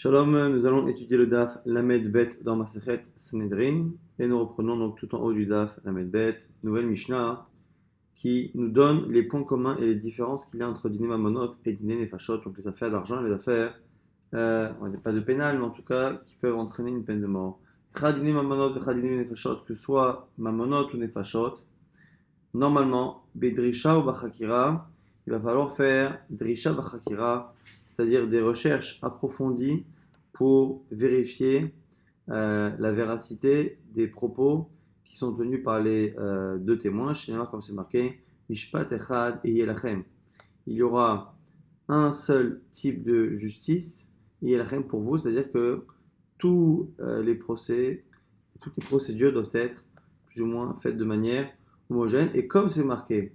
Shalom, nous allons étudier le Daf Lamed Bet dans Masechet Sanhedrin et nous reprenons donc tout en haut du Daf Lamed Bet, nouvelle Mishnah qui nous donne les points communs et les différences qu'il y a entre Diné Mamonot et Diné Nefashot, donc les affaires d'argent et les affaires, on ne dit pas de pénal, mais en tout cas qui peuvent entraîner une peine de mort. Diné Mamonot et Diné Nefashot, que ce soit Mamonot ou Nefashot, normalement, Bedrisha ou Bachakira, il va falloir faire Drisha Bachakira, c'est-à-dire des recherches approfondies pour vérifier la véracité des propos qui sont tenus par les deux témoins. Chez Neymar, comme c'est marqué, Mishpat Echad et Yelachem. Il y aura un seul type de justice, Yelachem pour vous, c'est-à-dire que tous les procès, toutes les procédures doivent être plus ou moins faites de manière homogène. Et comme c'est marqué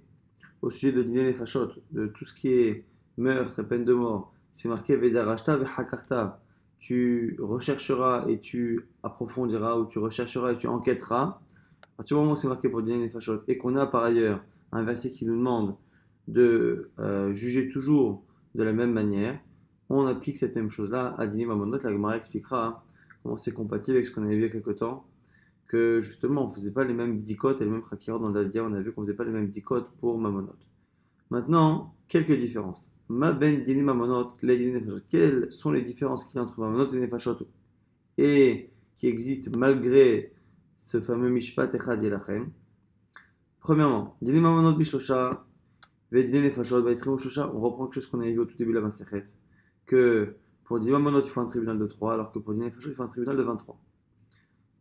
au sujet de Diné Nefashot, de tout ce qui est meurtre, peine de mort, c'est marqué Vedarashta Vehakarta. Tu rechercheras et tu approfondiras, ou tu rechercheras et tu enquêteras. À partir du moment où c'est marqué pour Diné Nefashot et qu'on a par ailleurs un verset qui nous demande de juger toujours de la même manière, on applique cette même chose-là à Diné Mamonot. La Gemara expliquera comment c'est compatible avec ce qu'on avait vu il y a quelque temps, que justement on ne faisait pas les mêmes dikotes et les mêmes chakirot dans le Dadia, on a vu qu'on ne faisait pas les mêmes dikotes pour Mamonot. Maintenant, quelques différences. Ma ben dini mamonot, les dini nefashot. Quelles sont les différences qu'il y a entre mamonot et nefashot et qui existent malgré ce fameux mishpat echad yelachem? Premièrement, dini mamonot bishlosha, ve dini nefashot, vaisrimu shosha. On reprend quelque chose qu'on a vu au tout début de la Masechet, que pour dini mamonot il faut un tribunal de 3, alors que pour dini nefashot il faut un tribunal de 23.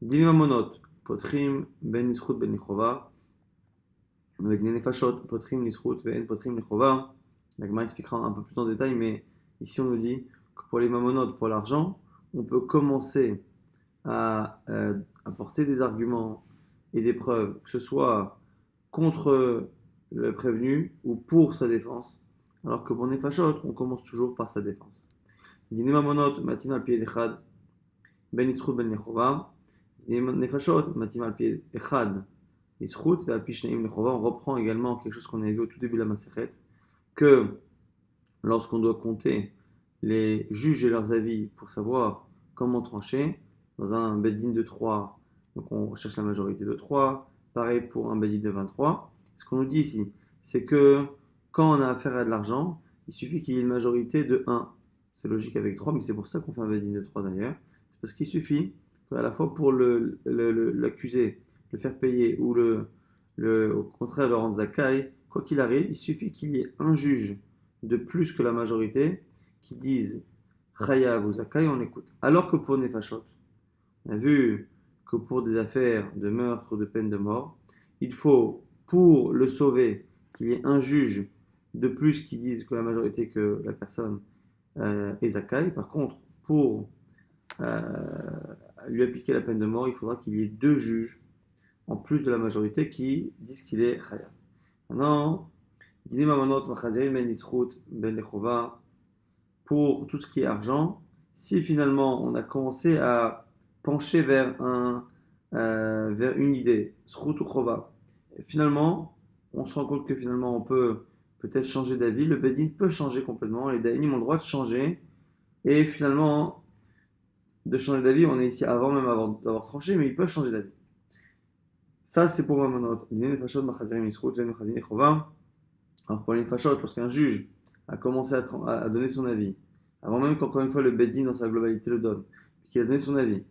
Dini mamonot, potrim ben nischut ben nichova. Avec les nefashot, potrim, nisrout, ve'en, potrim, nechova. La Gemara expliquera un peu plus en détail, mais ici on nous dit que pour les mamonotes, pour l'argent, on peut commencer à apporter des arguments et des preuves, que ce soit contre le prévenu ou pour sa défense, alors que pour nefashot, on commence toujours par sa défense. Dine mamonot, matin al pied d'echad, ben nisrout, ben nechova. Nefashot, matin al pied echad. On reprend également quelque chose qu'on avait vu au tout début de la Masechet, que lorsqu'on doit compter les juges et leurs avis pour savoir comment trancher, dans un Beddin de 3, donc on recherche la majorité de 3, pareil pour un Beddin de 23. Ce qu'on nous dit ici, c'est que quand on a affaire à de l'argent, il suffit qu'il y ait une majorité de 1. C'est logique avec 3, mais c'est pour ça qu'on fait un Beddin de 3 d'ailleurs. C'est parce qu'il suffit qu'à la fois pour l'accusé, le faire payer ou au contraire le rendre zakai, quoi qu'il arrive, il suffit qu'il y ait un juge de plus que la majorité qui dise chayav ou zakai, on écoute. Alors que pour nefashot, on a vu que pour des affaires de meurtre ou de peine de mort, il faut, pour le sauver, qu'il y ait un juge de plus qui dise que la majorité que la personne est zakai. Par contre, pour euh, lui appliquer la peine de mort, il faudra qu'il y ait deux juges en plus de la majorité qui disent qu'il est chayav. Maintenant, dîner mamonot machazirin ben nisrout ben lechova, pour tout ce qui est argent, si finalement on a commencé à pencher vers une idée, srout ou chova, finalement on se rend compte que finalement on peut peut-être changer d'avis, le bedin peut changer complètement, les daïnim ont le droit de changer, et finalement de changer d'avis, on est ici avant même d'avoir tranché, mais ils peuvent changer d'avis. Ça, c'est pour Mamonot. Alors, pour les fachot, lorsqu'un juge a commencé à donner son avis, avant même qu'encore une fois le Beddin dans sa globalité le donne, qu'il a donné son avis,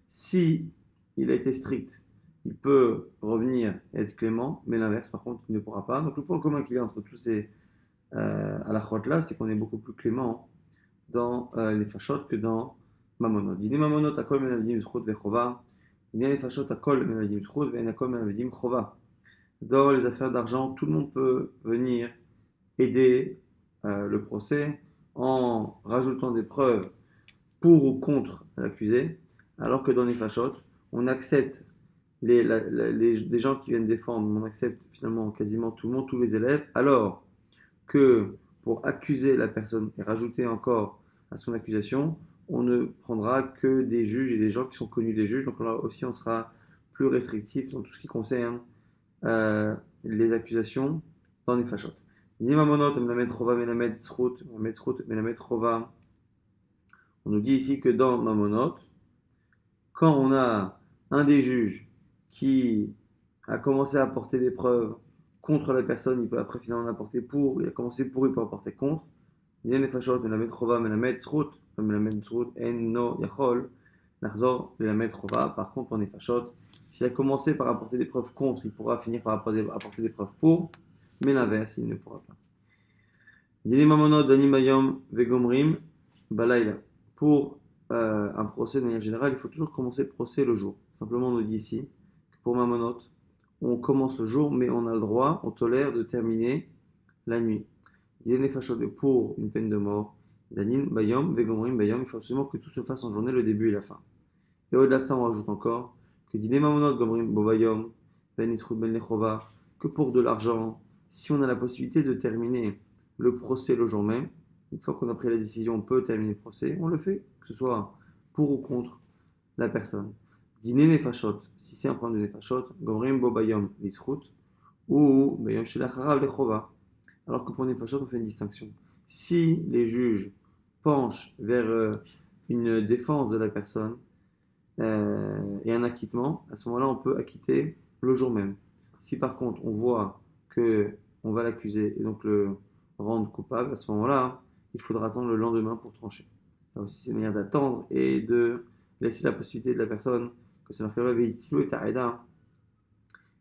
si il a été strict, il peut revenir et être clément, mais l'inverse, par contre, il ne pourra pas. Donc, le point commun qu'il y a entre tous ces halakhot là, c'est qu'on est beaucoup plus clément dans les fachot que dans Mamonot. Dîner Mamonot, akol menavidim zchut vechova. Dîner les fachot, akol menavidim zchut ve'enakol menavidim chova. Dans les affaires d'argent, tout le monde peut venir aider le procès en rajoutant des preuves pour ou contre l'accusé, alors que dans les fachottes, on accepte des gens qui viennent défendre, on accepte finalement quasiment tout le monde, tous les élèves, alors que pour accuser la personne et rajouter encore à son accusation, on ne prendra que des juges et des gens qui sont connus des juges, donc là aussi on sera plus restrictif dans tout ce qui concerne les accusations dans les fachottes. On nous dit ici que dans Mamonot, quand on a un des juges qui a commencé à apporter des preuves contre la personne, il peut après finalement en apporter pour, il a commencé pour, il peut apporter contre. Il y a des fachot, mais la mettre chova, mais la mettre zrut, mais la mettre zrut, en no yachol, l'achzor, mais la mettre chova. Par contre, on est fachot. S'il a commencé par apporter des preuves contre, il pourra finir par apporter des preuves pour, mais l'inverse, il ne pourra pas. Dine mamonot danim ayom vegomrim balayla. Pour un procès de manière générale, il faut toujours commencer le procès le jour. Simplement, on nous dit ici que pour mamonot, on commence le jour, mais on a le droit, on tolère de terminer la nuit. Dine fachot pour une peine de mort. Danin bayom vegomrim bayom. Il faut absolument que tout se fasse en journée, le début et la fin. Et au-delà de ça, on rajoute encore que dine mamonot gomrim bobayom ben isrut ben lechova, que pour de l'argent, si on a la possibilité de terminer le procès le jour même, une fois qu'on a pris la décision, on peut terminer le procès, on le fait, que ce soit pour ou contre la personne. Dîner nefashot, si c'est un problème de nefashot, gomrim bo bayom lisrut, ou bayom shelacharav lechova. Alors que pour nefashot, on fait une distinction. Si les juges penchent vers une défense de la personne et un acquittement, à ce moment-là, on peut acquitter le jour même. Si par contre, on voit que on va l'accuser et donc le rendre coupable, à ce moment-là, il faudra attendre le lendemain pour trancher. Là aussi, c'est une manière d'attendre et de laisser la possibilité de la personne, que c'est marqué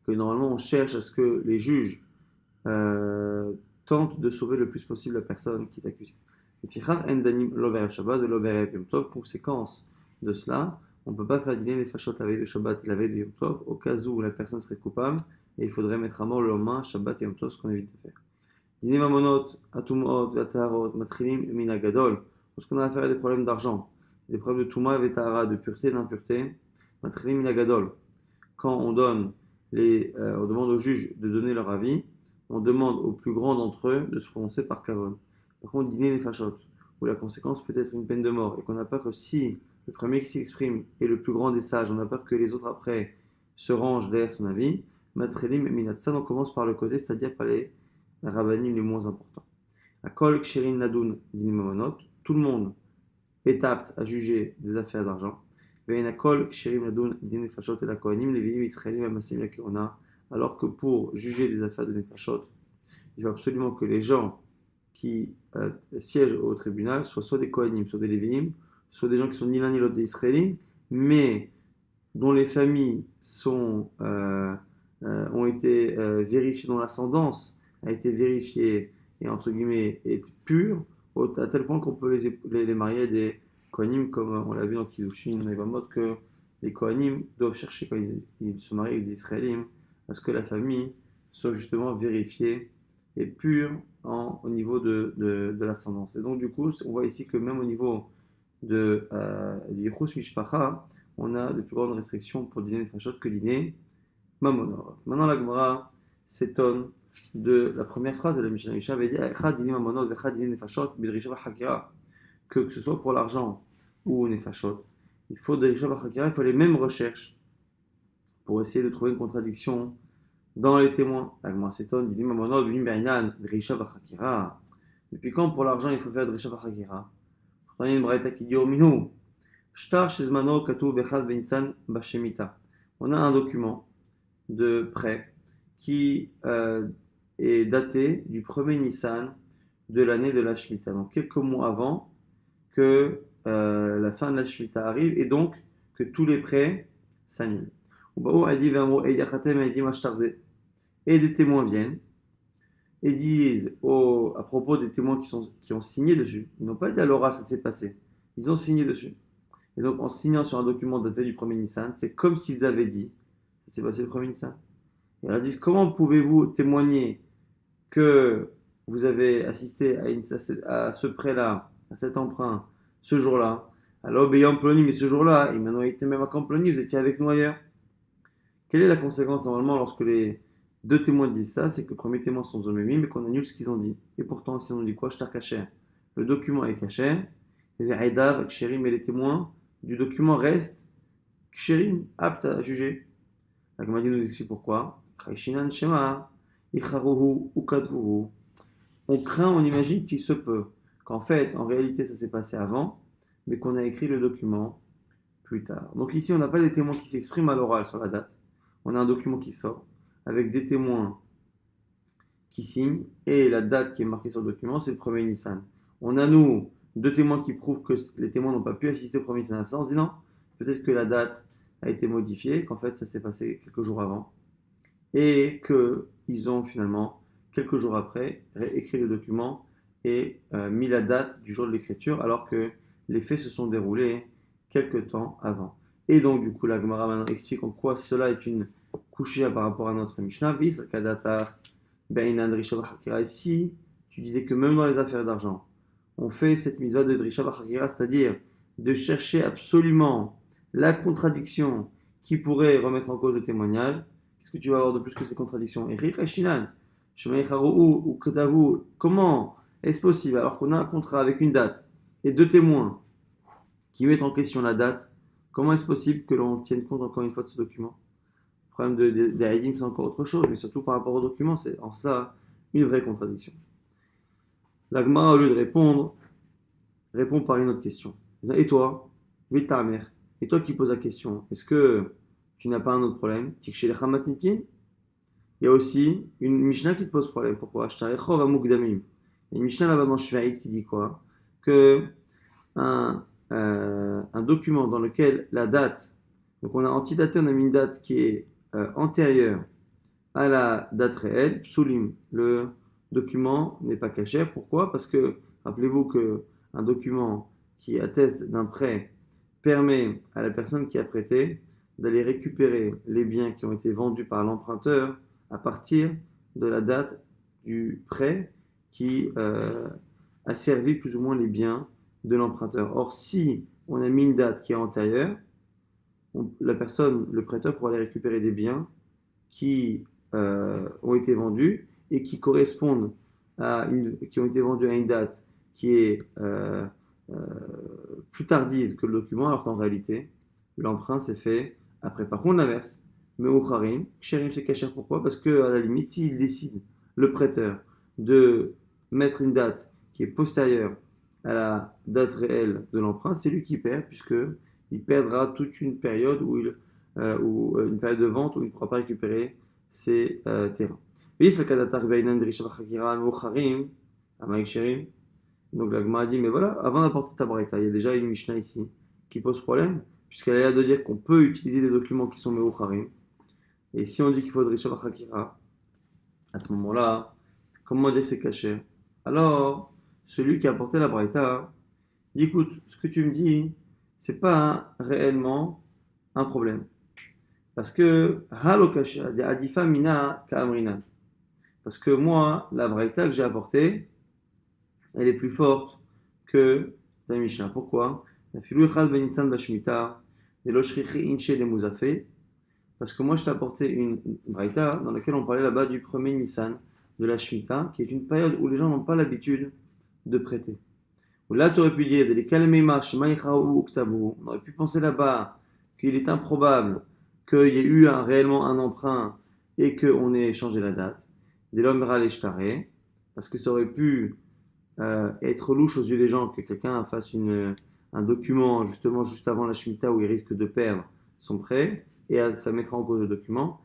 que normalement on cherche à ce que les juges tentent de sauver le plus possible la personne qui est accusée. Conséquence de cela, on ne peut pas faire dîner des fachot la veille de Shabbat, la veille de Yom Tov, au cas où la personne serait coupable, et il faudrait mettre à mort le lendemain, Shabbat et Yom Tov, ce qu'on évite de faire. Dîner mamonot, atumot, vatarot, matrilim, minagadol. Lorsqu'on a affaire à des problèmes d'argent, des problèmes de touma, vetara, de pureté, d'impureté, matrilim, minagadol. Quand on donne on demande aux juges de donner leur avis, on demande aux plus grands d'entre eux de se prononcer par kavod. Par contre, dîner des fachot, où la conséquence peut être une peine de mort, et qu'on a peur que si le premier qui s'exprime est le plus grand des sages, on a peur que les autres après se rangent derrière son avis, matrilim, minatsan, on commence par le côté, c'est-à-dire par les rabbanim les moins importants. À kol ksherin nadun dîner mamonot, tout le monde est apte à juger des affaires d'argent. Alors que pour juger des affaires de nefashot, il faut absolument que les gens qui siègent au tribunal soient soit des Kohanim, soit des Lévi'im, soit des gens qui sont ni l'un ni l'autre des Israélites, mais dont les familles ont été vérifiées, dont l'ascendance a été vérifiée et entre guillemets est pure, à tel point qu'on peut les marier à des Kohanim, comme on l'a vu dans Kiddushin, on va mode que les Kohanim doivent chercher, quand ils se marient avec des Israélites, à ce que la famille soit justement vérifiée et pure au niveau de l'ascendance. Et donc du coup, on voit ici que même au niveau du Yichus Mishpacha, on a de plus grandes restrictions pour dîner Fashot que dîner Mamonot. Maintenant la Gemara s'étonne de la première phrase de la Mishnah. Mishnah avait dit Echad dîner Mamonot, Echad dîner Nefashot, Bidrisha Bachakira. Que ce soit pour l'argent ou Nefashot, il faut Drisha Bachakira, il faut les mêmes recherches pour essayer de trouver une contradiction dans les témoins. La Gemara s'étonne, dîner Mamonot, Bimbernan, Drisha Bachakira. Depuis quand pour l'argent il faut faire Drisha Bachakira? Pourtant il y a une braïta qui dit Ominu. Shtar Shezmano Katu Bechad Benitsan Bashemita. On a un document de prêt qui est daté du 1er Nissan de l'année de la Shemitah, donc quelques mois avant que la fin de la Shemitah arrive et donc que tous les prêts s'annulent. Et des témoins viennent et disent à propos des témoins qui ont signé dessus, ils n'ont pas dit à l'oral ça s'est passé, ils ont signé dessus. Et donc en signant sur un document daté du 1er Nissan, c'est comme s'ils avaient dit ça s'est passé le 1er Nissan. Et alors ils disent comment pouvez-vous témoigner que vous avez assisté à ce prêt-là, à cet emprunt, ce jour-là. Alors, obéissant Plony, mais ce jour-là, et maintenant il était même à Camplony, vous étiez avec nous ailleurs. Quelle est la conséquence normalement lorsque les deux témoins disent ça? C'est que le premier témoin sont Zomemi, mais qu'on annule ce qu'ils ont dit. Et pourtant, si on dit quoi? Shtar Kacher. Le document est caché. Et les Haïdav, Ksherim et les témoins du document restent Ksherim, aptes à juger. La Gemara nous explique pourquoi. Chayshinan Shema, Icharuhu, on craint, on imagine qu'il se peut qu'en fait, en réalité, ça s'est passé avant, mais qu'on a écrit le document plus tard. Donc ici, on n'a pas des témoins qui s'expriment à l'oral sur la date. On a un document qui sort avec des témoins qui signent et la date qui est marquée sur le document, c'est le 1er Nissan. On a, nous, deux témoins qui prouvent que les témoins n'ont pas pu assister au 1er Nissan. On se dit non, peut-être que la date a été modifiée, qu'en fait ça s'est passé quelques jours avant et qu'ils ont finalement, quelques jours après, écrit le document et mis la date du jour de l'écriture alors que les faits se sont déroulés quelques temps avant. Et donc, du coup, la Gemara maintenant explique en quoi cela est une couchia par rapport à notre Mishnah. Vis kadatar be'inan drisha b'chakira. Et si tu disais que même dans les affaires d'argent, on fait cette mitzvah de drisha b'chakira, c'est-à-dire de chercher absolument la contradiction qui pourrait remettre en cause le témoignage, qu'est-ce que tu vas avoir de plus que ces contradictions? Comment est-ce possible alors qu'on a un contrat avec une date et deux témoins qui mettent en question la date? Comment est-ce possible que l'on tienne compte encore une fois de ce document? Le problème des Haïdim, c'est encore autre chose, mais surtout par rapport au document, c'est en cela une vraie contradiction. L'Agma, au lieu de répondre, répond par une autre question. Et toi, vite ta mère, et toi qui poses la question, est-ce que tu n'as pas un autre problème? Il y a aussi une Mishnah qui te pose problème. Pourquoi? Il y a une Mishnah là-bas dans Shvaït qui dit quoi? Que un document dans lequel la date, donc on a antidaté, on a mis une date qui est antérieure à la date réelle, psulim, le document n'est pas caché. Pourquoi? Parce que, rappelez-vous qu'un document qui atteste d'un prêt permet à la personne qui a prêté d'aller récupérer les biens qui ont été vendus par l'emprunteur à partir de la date du prêt qui a servi plus ou moins les biens de l'emprunteur. Or, si on a mis une date qui est antérieure, la personne, le prêteur, pourra aller récupérer des biens qui ont été vendus et qui correspondent qui ont été vendus à une date qui est plus tardive que le document, alors qu'en réalité, l'emprunt s'est fait après. Par contre, l'inverse. Mais au Kharim, Chérim c'est caché. Pourquoi? Parce que, à la limite, s'il décide, le prêteur, de mettre une date qui est postérieure à la date réelle de l'emprunt, c'est lui qui perd, puisqu'il perdra toute une période ou une période de vente où il ne pourra pas récupérer ses terrains. Donc la Gemara dit, mais voilà, avant d'apporter ta braïta, il y a déjà une Mishnah ici qui pose problème, puisqu'elle a l'air de dire qu'on peut utiliser des documents qui sont Meucharim. Et si on dit qu'il faut Drisha B'Chakira, à ce moment-là, comment dire que c'est caché? Alors, celui qui a apporté la braïta dit, écoute, ce que tu me dis, c'est pas réellement un problème. Parce que, halokasha, de adifa mina ka'amrinan. Parce que moi, la braïta que j'ai apportée, elle est plus forte que la Mishnah. Pourquoi? Parce que moi, je t'ai apporté une braïta dans laquelle on parlait là-bas du premier Nissan de la Shemitah, qui est une période où les gens n'ont pas l'habitude de prêter. Là, tu aurais pu dire, on aurait pu penser là-bas qu'il est improbable qu'il y ait eu réellement un emprunt et qu'on ait changé la date. Dès l'homme parce que ça aurait pu être louche aux yeux des gens que quelqu'un fasse un document justement juste avant la Shemitah où il risque de perdre son prêt et ça mettra en cause le document.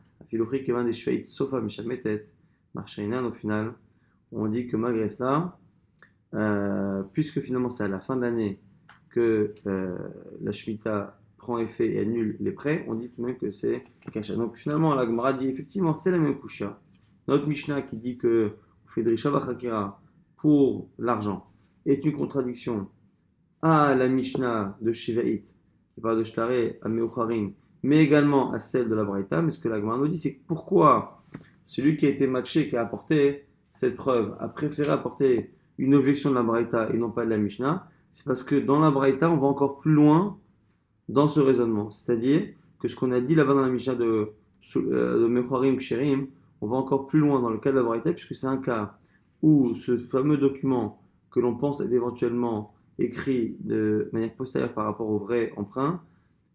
Sauf à Mishametet, Marshainan, au final, on dit que malgré cela, puisque finalement c'est à la fin de l'année que la Shemitah prend effet et annule les prêts, on dit tout de même que c'est caché. Donc finalement, la Gemara dit effectivement c'est la même Kushia. Notre Mishnah qui dit que on fait Drisha B'Chakira pour l'argent est une contradiction à la Mishnah de Shivaït qui parle de Shtaré à Meucharim, mais également à celle de la Braïta. Mais ce que la Gemara nous dit, c'est pourquoi celui qui a été matché, qui a apporté cette preuve, a préféré apporter une objection de la Braïta et non pas de la Mishnah. C'est parce que dans la Braïta, on va encore plus loin dans ce raisonnement. C'est-à-dire que ce qu'on a dit là-bas dans la Mishnah de Meucharim Ksherim, on va encore plus loin dans le cas de la Braïta, puisque c'est un cas où ce fameux document que l'on pense être éventuellement écrit de manière postérieure par rapport au vrai emprunt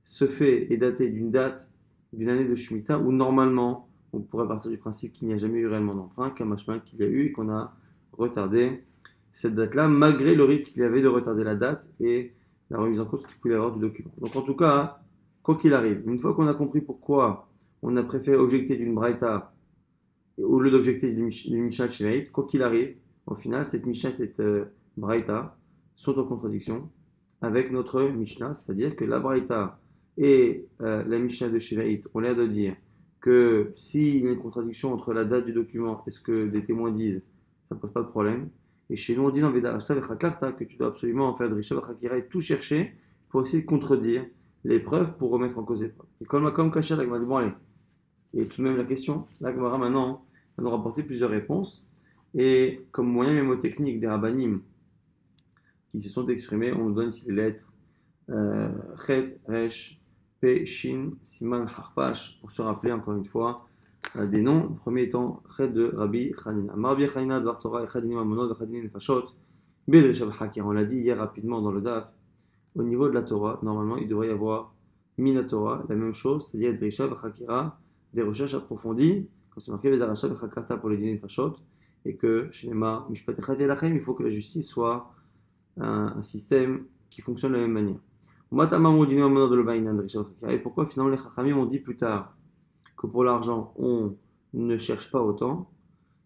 se fait et daté d'une date d'une année de Shemitah où normalement on pourrait partir du principe qu'il n'y a jamais eu réellement d'emprunt, qu'un qu'il y a eu et qu'on a retardé cette date-là malgré le risque qu'il y avait de retarder la date et la remise en cause qu'il pouvait y avoir du document. Donc en tout cas, quoi qu'il arrive, une fois qu'on a compris pourquoi on a préféré objecter d'une braïta au lieu d'objecter d'une Mishnah Shiraït, quoi qu'il arrive, au final, cette Mishnah et cette braïta sont en contradiction avec notre Mishnah, c'est-à-dire que la braïta et la Mishnah de Shiraït ont l'air de dire que s'il y a une contradiction entre la date du document et ce que des témoins disent, ça ne pose pas de problème. Et chez nous, on dit dans Vedarashta Vechakarta que tu dois absolument en faire Drisha Vechakira et tout chercher pour essayer de contredire les preuves pour remettre en cause les preuves. Et comme Kacha, la Gemara dit bon, allez, et tout de même la question, la Gemara maintenant va nous rapporter plusieurs réponses. Et comme moyen mémotechnique des rabbanim qui se sont exprimés, on nous donne ici les lettres Chet, Resh, Pe, Shin, Siman, Harpash, pour se rappeler encore une fois des noms. Le premier étant Chet de Rabbi Chanina. Rabbi Chanina, Dvar Torah, Echadinim Amonot, Echadinim Nefashot, Bedrishav Hakir. On l'a dit hier rapidement dans le DAF. Au niveau de la Torah, normalement, il devrait y avoir Mina Torah, la même chose, c'est-à-dire Drishav Hakira, des recherches approfondies, quand c'est marqué Vedarashav Hakarta pour les dîners Fashot, et que chez Nema, Mishpat Echad Yelachem, il faut que la justice soit un système qui fonctionne de la même manière. Et pourquoi finalement les Chachamim ont dit plus tard que pour l'argent on ne cherche pas autant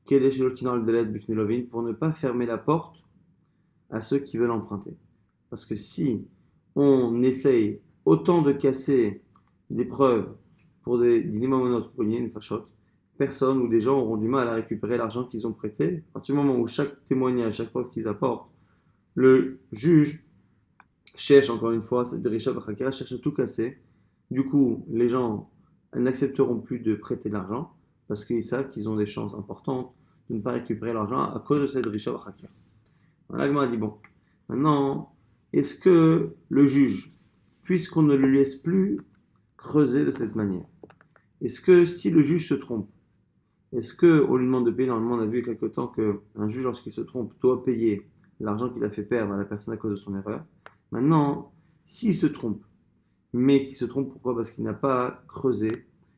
pour ne pas fermer la porte à ceux qui veulent emprunter. Parce que si on essaye autant de casser des preuves pour des mamonotes pour une fachot, personne ou des gens auront du mal à récupérer l'argent qu'ils ont prêté. À partir du moment où chaque témoignage, chaque preuve qu'ils apportent, le juge cherche encore une fois, cette Risha Bachakira cherche à tout casser. Du coup, les gens n'accepteront plus de prêter de l'argent parce qu'ils savent qu'ils ont des chances importantes de ne pas récupérer l'argent à cause de cette Risha Bachakira. L'Agma a dit bon, maintenant, est-ce que le juge, puisqu'on ne le laisse plus creuser de cette manière, est-ce que si le juge se trompe, est-ce qu'on lui demande de payer? Normalement, on a vu il y a quelque temps qu'un juge, lorsqu'il se trompe, doit payer l'argent qu'il a fait perdre à la personne à cause de son erreur. Maintenant, s'il se trompe, mais qu'il se trompe pourquoi? Parce qu'il n'a pas creusé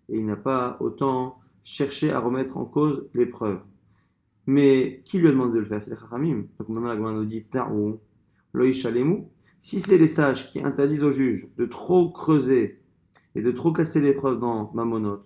et il n'a pas autant cherché à remettre en cause les preuves. Mais qui lui a demandé de le faire? C'est les Chachamim. Donc maintenant la Gemara nous dit Ta'ou, Loïchalemu. Si c'est les sages qui interdisent au juge de trop creuser et de trop casser les preuves dans Mamonot,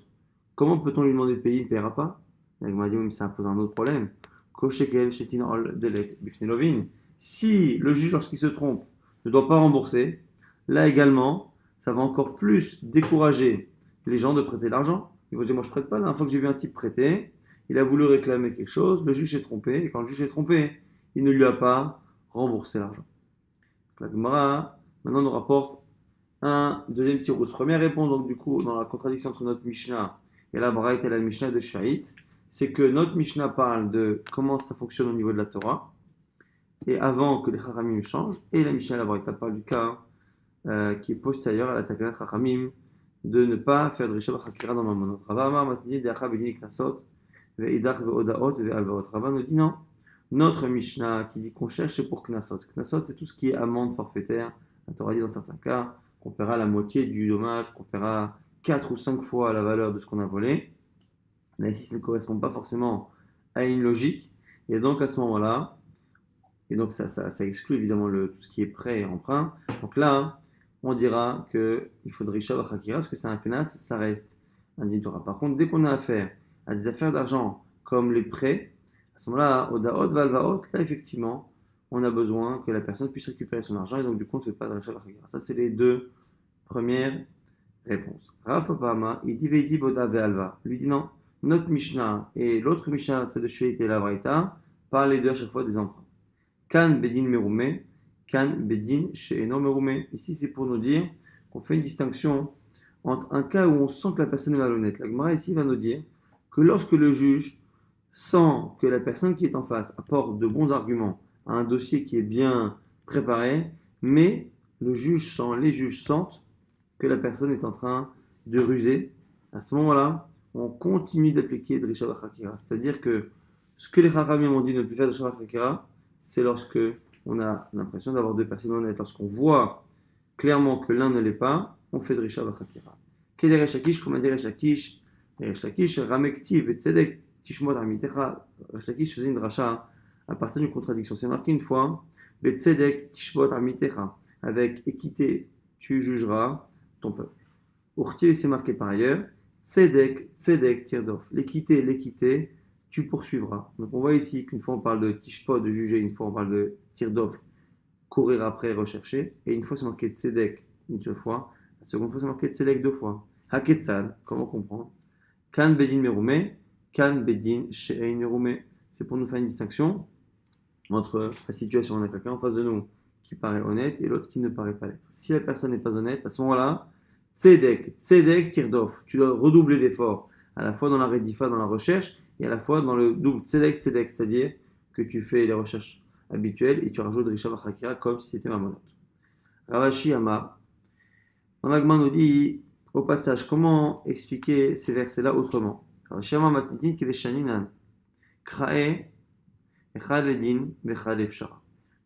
comment peut-on lui demander de payer? Il ne paiera pas. La Gemara dit oui, mais ça pose un autre problème. Koshekel Shetin Ol Delet Bifnelovin. Si le juge, lorsqu'il se trompe, ne doit pas rembourser, là également, ça va encore plus décourager les gens de prêter l'argent. Ils vont dire, moi je prête pas, la dernière fois que j'ai vu un type prêter, il a voulu réclamer quelque chose, le juge s'est trompé, et quand le juge s'est trompé, il ne lui a pas remboursé l'argent. La Gemara, maintenant, nous rapporte un deuxième petit rousse. Première réponse, donc du coup, dans la contradiction entre notre Mishnah et la Braït et la Mishnah de Shaït, c'est que notre Mishnah parle de comment ça fonctionne au niveau de la Torah, et avant que les Chachamim changent, et la Mishnah et la Braïta parle du cas qui est postérieur à la Takanat Chachamim de ne pas faire de Risha Bachakira dans Mamonot. Rava Amar Matini Deacha Bedini Knasot Ve'idach Ve'odaot Ve'alvaot. Rava nous dit non. Notre Mishnah qui dit qu'on cherche c'est pour Knasot. Knasot c'est tout ce qui est amende forfaitaire. La Torah dit dans certains cas qu'on paiera la moitié du dommage, qu'on paiera 4 ou 5 fois la valeur de ce qu'on a volé. Là ici ça ne correspond pas forcément à une logique. Et donc à ce moment-là, et donc ça exclut évidemment tout ce qui est prêt et emprunt. Donc là, on dira qu'il faut de Risha Bachakira, parce que c'est un Knas, ça reste un din Torah. Par contre, dès qu'on a affaire à des affaires d'argent comme les prêts, à ce moment-là, Odaot, Valvaot, là effectivement, on a besoin que la personne puisse récupérer son argent, et donc du coup, on ne fait pas de Risha Bachakira. Ça, c'est les deux premières réponses. Rav Papama, il dit Veidi Boda Ve'alva. Lui dit non, notre Mishnah et l'autre Mishnah, c'est de Shveit et la Braïta, parlent les deux à chaque fois des emprunts. Kan Bedin Merume, Kan Bedin She'eno Merume. Ici, c'est pour nous dire qu'on fait une distinction entre un cas où on sent que la personne est malhonnête. La Gemara ici va nous dire que lorsque le juge sent que la personne qui est en face apporte de bons arguments à un dossier qui est bien préparé, mais les juges sentent que la personne est en train de ruser, à ce moment-là, on continue d'appliquer Drisha Bachakira. C'est-à-dire que ce que les Chachamim ont dit de ne plus faire Drisha Bachakira, c'est lorsque on a l'impression d'avoir deux personnes honnêtes. Lorsqu'on voit clairement que l'un ne l'est pas, on fait Drisha Bachakira. Keder Resh Lakish, comme a dit Resh Lakish, Ramektiv et Tzedek, Tishmot Amitecha. Resh Lakish faisait une dracha à partir d'une contradiction. C'est marqué une fois, Tzedek, Tishmot Amitecha. avec équité, tu jugeras ton peuple. Urti, c'est marqué par ailleurs, tzedek, tzedek, tirdof. L'équité, l'équité, tu poursuivras. Donc on voit ici qu'une fois on parle de tishpot, de juger, une fois on parle de tirdof, courir après, rechercher, et une fois c'est marqué tzedek, une seule fois, la seconde fois c'est marqué tzedek deux fois. Haketzal, comment comprendre? Kan bedin merume, kan bedin she'ein merume. C'est pour nous faire une distinction entre la situation, on a quelqu'un en face de nous qui paraît honnête et l'autre qui ne paraît pas l'être. Si la personne n'est pas honnête, à ce moment-là, tzedek, tzedek, tirdof. Tu dois redoubler d'efforts, à la fois dans la redifa, dans la recherche, et à la fois dans le double tzedek, tzedek, c'est-à-dire que tu fais les recherches habituelles et tu rajoutes risha vachakira comme si c'était mamonot. Ravashi Amar. Dans l'Agma nous dit au passage comment expliquer ces versets-là autrement. Ravashi Amar matitin kedeshaninan krae echadedin vechade pshara.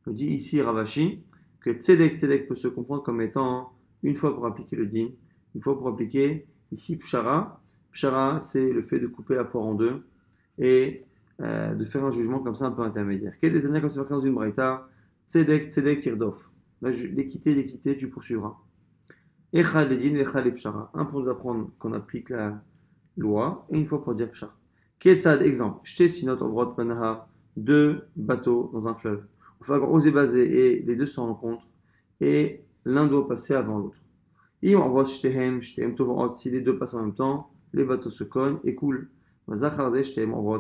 Nous dit ici Ravashi que tzedek tzedek peut se comprendre comme étant une fois pour appliquer le din, une fois pour appliquer ici pshara. Pshara, c'est le fait de couper la poire en deux et de faire un jugement comme ça un peu intermédiaire. Quel est comme c'est marqué dans une braïta, tzedek tzedek tirdof. L'équité, l'équité, tu poursuivras. Echad edin vechad et pshara. Un pour nous apprendre qu'on applique la loi et une fois pour dire pshara. Ketzad, exemple, shte sfinot ovrot banahar, deux bateaux dans un fleuve. Osé basé et les deux se rencontrent et l'un doit passer avant l'autre. Si les deux passent en même temps, les bateaux se cognent et coulent.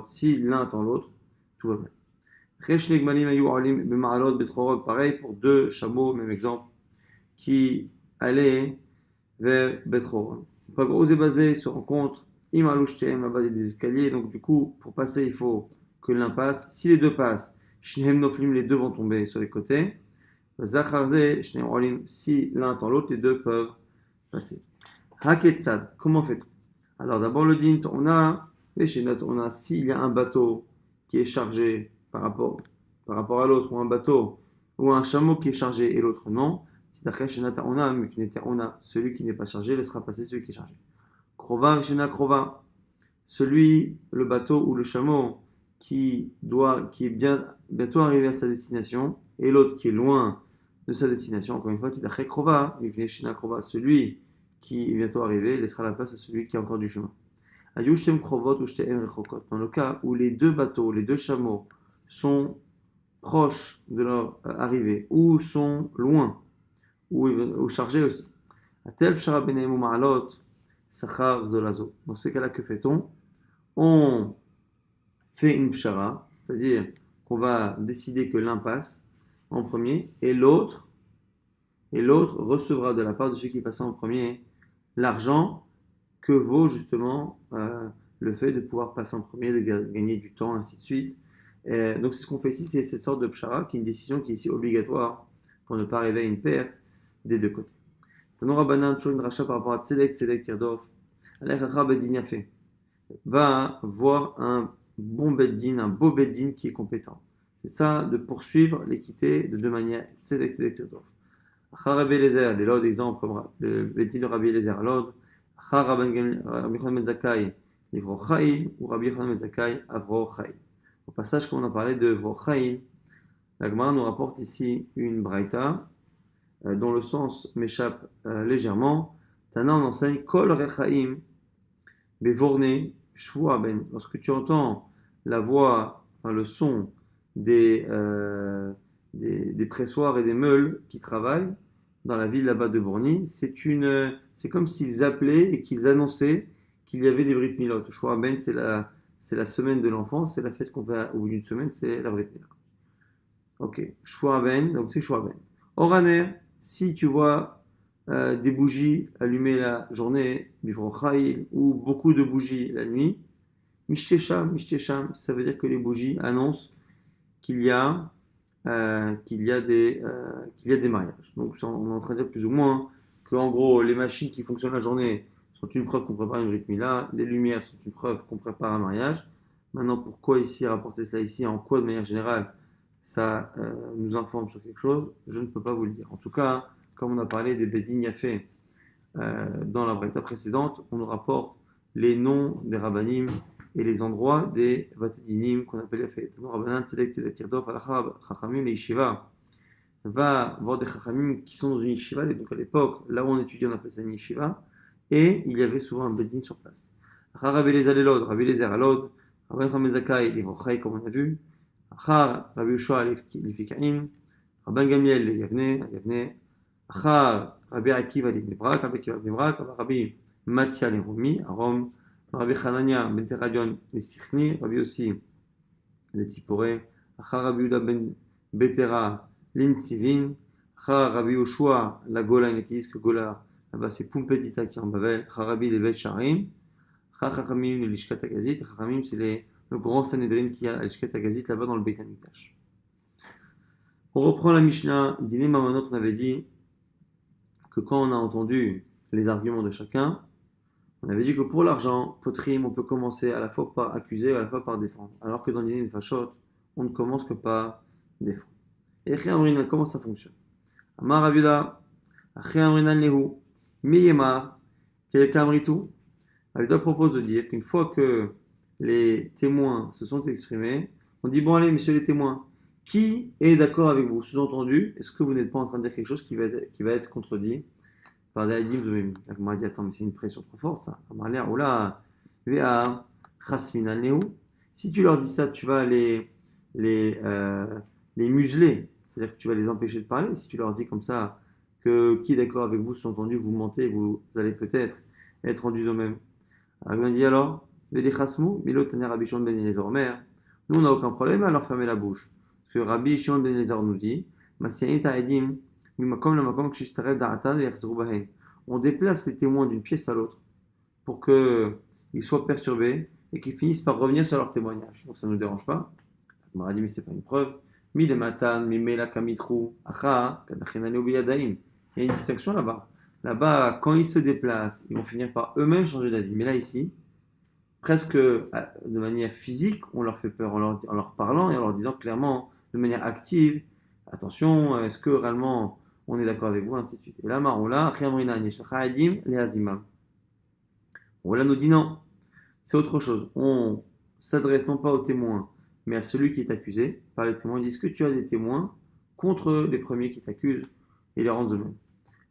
Si l'un attend l'autre, tout va bien. Pareil pour deux chameaux, même exemple, qui allaient vers Bethroron. Osé basé se rencontrent, là-bas des escaliers, donc du coup, pour passer, il faut que l'un passe. Si les deux passent, les deux vont tomber sur les côtés. Si l'un attend l'autre, les deux peuvent passer. Haketsad, comment fait-on? Alors d'abord le dint, on a s'il y a un bateau qui est chargé par rapport à l'autre, ou un bateau, ou un chameau qui est chargé et l'autre non, on a celui qui n'est pas chargé laissera passer celui qui est chargé. Krova, krova, le bateau ou le chameau qui est bientôt arrivé à sa destination et l'autre qui est loin de sa destination, encore une fois, celui qui est bientôt arrivé laissera la place à celui qui a encore du chemin. Dans le cas où les deux bateaux, les deux chameaux sont proches de leur arrivée ou sont loin ou chargés aussi. Dans ces cas-là, que fait-on? On fait une pshara, c'est-à-dire qu'on va décider que l'un passe en premier et l'autre recevra de la part de celui qui passe en premier l'argent que vaut justement le fait de pouvoir passer en premier, de gagner du temps, ainsi de suite. Donc c'est ce qu'on fait ici, c'est cette sorte de pshara qui est une décision qui est ici obligatoire pour ne pas arriver à une perte des deux côtés. Tanora Banan, toujours une rachat par rapport à tzedek, tzedek, tirdof. Alech bedin yafé. Va voir un bon beddin, un beau beddin qui est compétent. C'est ça, de poursuivre l'équité de deux manières. Tzedek, tzedek, tirdof. Rabbi Eliezer, les lods d'exemple comme le beddin de Rabbi Eliezer, l'od. Rabbi Yochanan ben Zakkai, livro Chaim, ou Rabbi Yochanan ben Zakkai, avro Chaim. Au passage, comme on a parlé de Vro Chaim, la Gemara nous rapporte ici une braïta dont le sens m'échappe légèrement. Tana, on enseigne Kol Rechaim Bevorne Shvua Ben. Lorsque tu entends la voix, enfin, le son des pressoirs et des meules qui travaillent dans la ville là-bas de Borny, c'est comme s'ils appelaient et qu'ils annonçaient qu'il y avait des Brit Milot. Shvua Ben, c'est la semaine de l'enfant, c'est la fête qu'on fait au bout d'une semaine, c'est la Brit Milot. Ok, Shvua Ben, donc c'est Shvua Ben. Oraner, si tu vois des bougies allumées la journée, ou beaucoup de bougies la nuit, Mishtesham, ça veut dire que les bougies annoncent qu'il y a des mariages. Donc on est en train de dire plus ou moins qu'en gros les machines qui fonctionnent la journée sont une preuve qu'on prépare une Brit Mila, les lumières sont une preuve qu'on prépare un mariage. Maintenant pourquoi ici rapporter cela ici, en quoi de manière générale ça nous informe sur quelque chose, je ne peux pas vous le dire. En tout cas, comme on a parlé des Bedin Yafé dans la braïta précédente, on nous rapporte les noms des Rabbanim et les endroits des Batedinim qu'on appelle Yafé. Rabbanan, Tzedek, Tzedek, Tirdof, Alachab, Chachamim et Yeshiva. va voir des chachamim qui sont dans une yeshiva, et donc à l'époque, là où on étudiait, on appelait ça une yeshiva, et il y avait souvent un beddin sur place. Achar Rabbi Eliezer Lelod, Rabbi Eliezer Alod, Rabbi Yochanan ben Zakkai, les Vrochai, comme on a vu, Achar Rabbi Yoshua les Fikaïn, Rabban Gamiel les Yavne, Achar Rabbi Akiva les Brak, Rabbi Akiva les Brak, Rabbi Mathia les Rumi, à Rome, Rabbi Hanania ben Teradion les Sichni, Rabbi Yossi les Tzipore, Achar Rabbi Yuda ben Betera l'Intsivin, Achar Rabbi Yoshua la Gola, il y en a qui disent que Gola, là-bas c'est Pumpedita qui est en Babel, Achar Rabbi les Bet Sharim, Chachamim, le Lishkat Agazit. Chachamim, c'est le grand Sanhedrin qui a à Lishkat Agazit là-bas dans le Beit HaMikdash. On reprend la Mishnah. Dîner Mamanot, on avait dit que quand on a entendu les arguments de chacun, on avait dit que pour l'argent, Potrim, on peut commencer à la fois par accuser et à la fois par défendre. Alors que dans Dîner Fachot, on ne commence que par défendre. Et Chiamrina, comment ça fonctionne? Amar Aviuda, Chiamrina Nehu, Meyemar, quel est Kamritou? Aviuda propose de dire qu'une fois que les témoins se sont exprimés, on dit bon allez messieurs les témoins, qui est d'accord avec vous? Sous-entendu, est-ce que vous n'êtes pas en train de dire quelque chose qui va être contredit par des hadim zomim? On m'a dit attends mais c'est une pression trop forte ça. On m'a l'air oh là, vea chasmin al si tu leur dis ça, tu vas les, euh, les museler, c'est-à-dire que tu vas les empêcher de parler. Si tu leur dis comme ça que qui est d'accord avec vous, sous-entendu vous mentez, vous allez peut-être être rendus au même. Alors, il m'a dit alors, mais l'autre Rabbi Shimon ben Eliezer Omer, nous on n'a aucun problème à leur fermer la bouche. Parce que Rabbi Shimon ben Eliezer nous dit, on déplace les témoins d'une pièce à l'autre pour qu'ils soient perturbés et qu'ils finissent par revenir sur leur témoignage. Donc ça ne nous dérange pas. Il m'a dit mais c'est pas une preuve. Il y a une distinction là-bas. Là-bas, quand ils se déplacent, ils vont finir par eux-mêmes changer d'avis. Mais là, ici, presque de manière physique, on leur fait peur en leur parlant et en leur disant clairement, de manière active, attention, est-ce que réellement on est d'accord avec vous, ainsi de suite. Et là, Maroula, on nous dit non, c'est autre chose. On s'adresse non pas aux témoins, mais à celui qui est accusé. Par les témoins, ils disent que tu as des témoins contre les premiers qui t'accusent et les rendent eux-mêmes.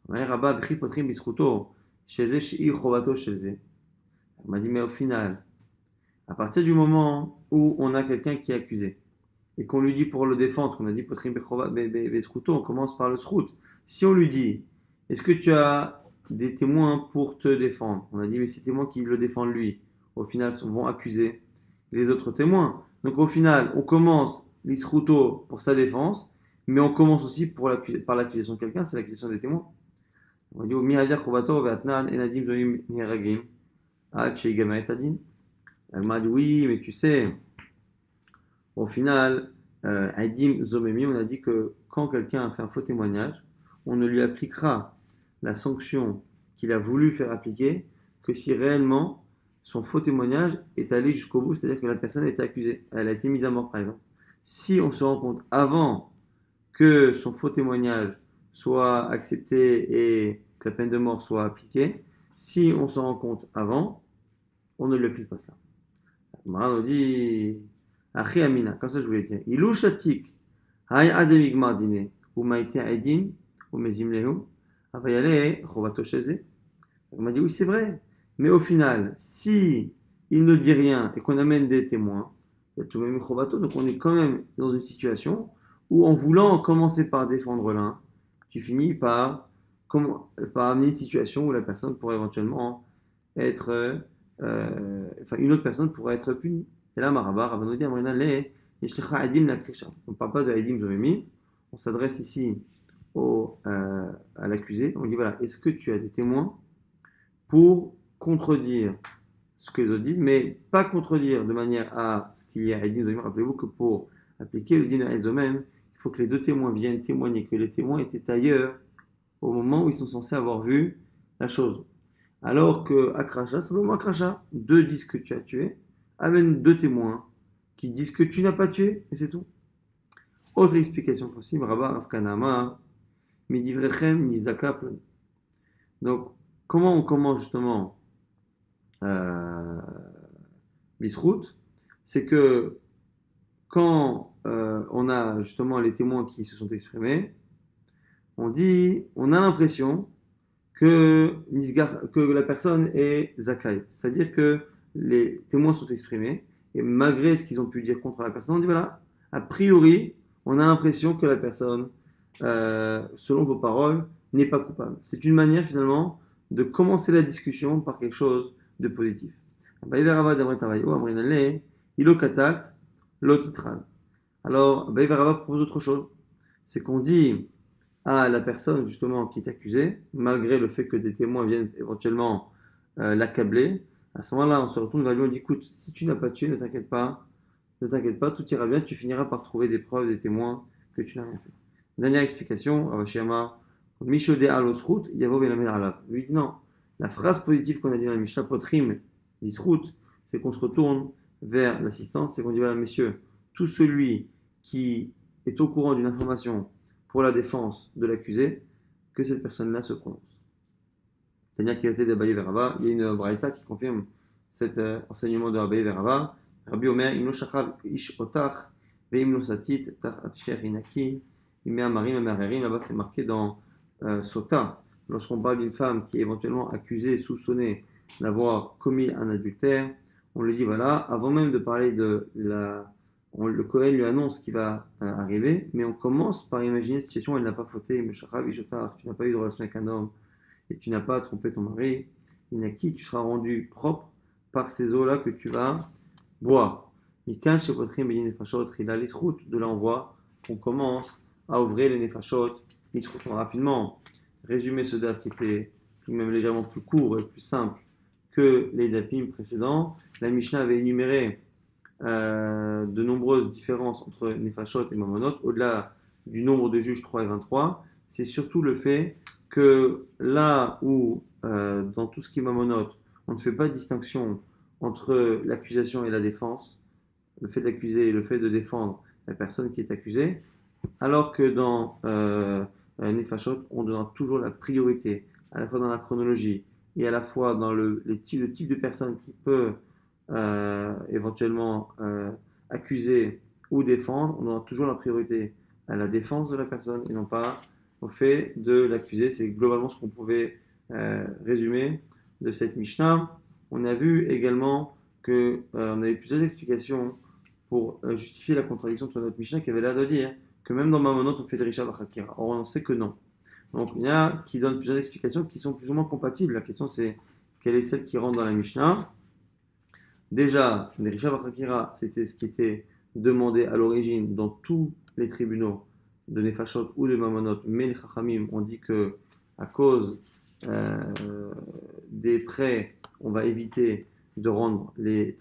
On m'a dit, mais au final, à partir du moment où on a quelqu'un qui est accusé et qu'on lui dit pour le défendre, qu'on a dit potrim besruto, on commence par le srout. Si on lui dit, est-ce que tu as des témoins pour te défendre? On a dit, mais ces témoins qui le défendent lui, au final, vont accuser les autres témoins. Donc au final, on commence l'isruto pour sa défense, mais on commence aussi par l'accusation de quelqu'un, c'est l'accusation des témoins. On dit, mi havia chovato ve'atnan enadim zoim niragim. Ah, Cheigama et Adin. Elle m'a dit oui, mais tu sais, au final, Adim Zomemi, on a dit que quand quelqu'un a fait un faux témoignage, on ne lui appliquera la sanction qu'il a voulu faire appliquer que si réellement son faux témoignage est allé jusqu'au bout, c'est-à-dire que la personne a été accusée, elle a été mise à mort par exemple. Si on se rend compte avant que son faux témoignage soit accepté et que la peine de mort soit appliquée, si on se rend compte avant, on ne lui applique pas ça. Maran nous dit, Achi Amina, comme ça je voulais dire, Ilou Shatik, Hay Ademig Mardine, ou Maïté Aidim, ou Mezim Lehu, Avayale, Chovato Sheze. On m'a dit, oui, c'est vrai, mais au final, si il ne dit rien et qu'on amène des témoins, il y a tout de même Chovato, donc on est quand même dans une situation où en voulant commencer par défendre l'un, tu finis par amener une situation où la personne pourrait éventuellement être une autre personne pourrait être punie. Et là, Maraba, Rabbanou dit, Amrina, on ne parle pas de Haïdim Zomemi, on s'adresse ici à l'accusé, on dit voilà, est-ce que tu as des témoins pour contredire ce que les autres disent, mais pas contredire de manière à ce qu'il y a Haïdim Zomemi. Rappelez-vous que pour appliquer le din Haïdim Zomem, il faut que les deux témoins viennent témoigner que les témoins étaient ailleurs au moment où ils sont censés avoir vu la chose. Alors que Akracha, simplement Akracha, deux disent que tu as tué, amène deux témoins qui disent que tu n'as pas tué, et c'est tout. Autre explication possible, Rabba Afkanama, Midivrechem Nizdaka. Donc, comment on commence justement Bisrout? C'est que quand on a justement les témoins qui se sont exprimés, on a l'impression que, que la personne est Zakai. C'est-à-dire que les témoins sont exprimés, et malgré ce qu'ils ont pu dire contre la personne, on dit voilà, a priori, on a l'impression que la personne, selon vos paroles, n'est pas coupable. C'est une manière finalement de commencer la discussion par quelque chose de positif. Alors, Rava propose autre chose. C'est qu'on dit à la personne justement qui est accusée, malgré le fait que des témoins viennent éventuellement l'accabler, à ce moment-là, on se retourne vers lui et on dit écoute, si tu n'as pas tué, ne t'inquiète pas, tout ira bien, tu finiras par trouver des preuves, des témoins que tu n'as rien fait. Dernière explication, Ravashiyama, Mishode alosrut, yavo belamed alav. Lui dit non, la phrase positive qu'on a dit dans la Mishnah, potrim, lisrut, c'est qu'on se retourne vers l'assistance, c'est qu'on dit voilà, messieurs, tout celui qui est au courant d'une information pour la défense de l'accusé, que cette personne-là se prononce. C'est-à-dire qu'il a été d'Abaye Verava, il y a une braïta qui confirme cet enseignement de Abaye Verava. Rabbi Omer, Imlo Shachav Ish Otach, Veimlo Satit, Tach Sher Inaki, Imea Marim, Emererim, là-bas c'est marqué dans Sota, lorsqu'on parle d'une femme qui est éventuellement accusée, soupçonnée d'avoir commis un adultère, on lui dit voilà, avant même de parler de la. Le Kohen lui annonce ce qui va arriver, mais on commence par imaginer une situation où elle n'a pas fauté, tu n'as pas eu de relation avec un homme et tu n'as pas trompé ton mari, Inaki, tu seras rendu propre par ces eaux-là que tu vas boire. De là, on voit qu'on commence à ouvrir les nefashot. On va rapidement résumer ce daf qui était tout de même légèrement plus court et plus simple que les dapim précédents. La Mishnah avait énuméré de nombreuses différences entre nefashot et mamonot, au-delà du nombre de juges 3 et 23. C'est surtout le fait que là où, dans tout ce qui est mamonot, on ne fait pas de distinction entre l'accusation et la défense, le fait d'accuser et le fait de défendre la personne qui est accusée, alors que dans Nefashot, on donne toujours la priorité, à la fois dans la chronologie et à la fois dans le type de personne qui peut éventuellement accuser ou défendre, on donne toujours la priorité à la défense de la personne et non pas au fait de l'accuser. C'est globalement ce qu'on pouvait résumer de cette Mishnah. On a vu également que on avait plusieurs explications pour justifier la contradiction de notre Mishnah qui avait l'air de dire que même dans Mamonot on fait de Risha Bachakira. Or on sait que non. Donc il y a qui donnent plusieurs explications qui sont plus ou moins compatibles. La question c'est quelle est celle qui rentre dans la Mishnah. Déjà, des Risha Bachakira, c'était ce qui était demandé à l'origine dans tous les tribunaux de Nefashot ou de Mamonot, mais les Chachamim ont dit que à cause des prêts, on va éviter de rendre les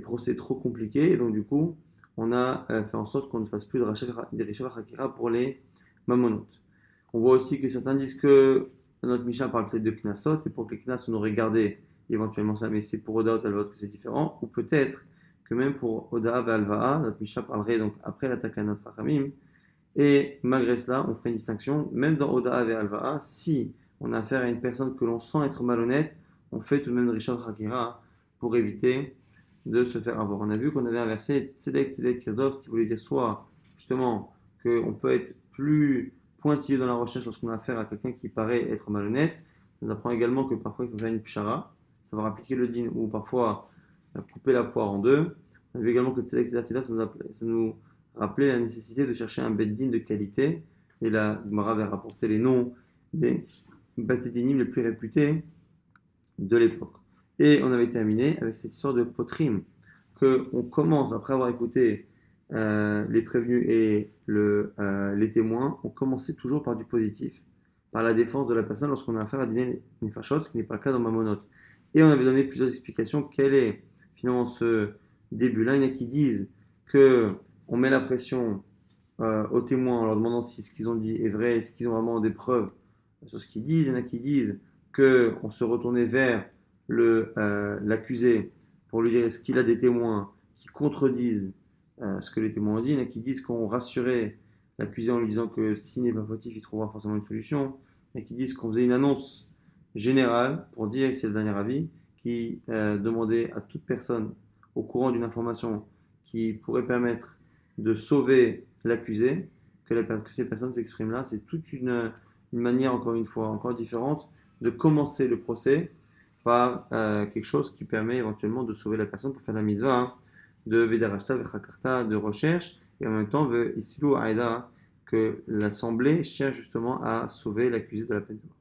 procès trop compliqués, et donc du coup, on a fait en sorte qu'on ne fasse plus des Risha Bachakira pour les Mamonot. On voit aussi que certains disent que notre Mishnah parle peut-être de Knasot, et pour que les Knas, on aurait gardé éventuellement ça, mais c'est pour Oda ou Alvaot que c'est différent, ou peut-être que même pour Oda et Alva'a, notre Mishnah parlerait donc après la Takanat Chachamim, et malgré cela, on ferait une distinction, même dans Oda et Alva'a, si on a affaire à une personne que l'on sent être malhonnête, on fait tout de même Risha Bachakira pour éviter de se faire avoir. On a vu qu'on avait un verset Tzedek Tzedek Kirdov qui voulait dire soit justement qu'on peut être plus pointilleux dans la recherche lorsqu'on a affaire à quelqu'un qui paraît être malhonnête. On apprend également que parfois il faut faire une pshara, savoir appliquer le din ou parfois couper la poire en deux. On a vu également que Tzedek Tzedek Tzedek, ça nous rappelait la nécessité de chercher un beddin de qualité. Et la Gemara avait rapporté les noms des batédinim les plus réputés de l'époque. Et on avait terminé avec cette histoire de potrim, qu'on commence, après avoir écouté les prévenus et les témoins, on commençait toujours par du positif, par la défense de la personne lorsqu'on a affaire à des nefashot, ce qui n'est pas le cas dans Mamonot. Et on avait donné plusieurs explications. Quel est finalement ce début-là? Il y en a qui disent qu'on met la pression aux témoins en leur demandant si ce qu'ils ont dit est vrai, est-ce qu'ils ont vraiment des preuves sur ce qu'ils disent. Il y en a qui disent qu'on se retournait vers l'accusé pour lui dire est-ce qu'il a des témoins qui contredisent ce que les témoins ont dit. Il y en a qui disent qu'on rassurait l'accusé en lui disant que s'il n'est pas fautif, il trouvera forcément une solution. Il y en a qui disent qu'on faisait une annonce générale pour dire, et c'est le dernier avis, qui demandait à toute personne au courant d'une information qui pourrait permettre de sauver l'accusé, que ces personnes s'expriment là. C'est toute une manière, encore une fois, encore différente, de commencer le procès par quelque chose qui permet éventuellement de sauver la personne pour faire la mitzvah, hein, de Vedarashta, Vechakarta, de recherche, et en même temps, Isilu Aïda, que l'Assemblée cherche justement à sauver l'accusé de la peine de mort.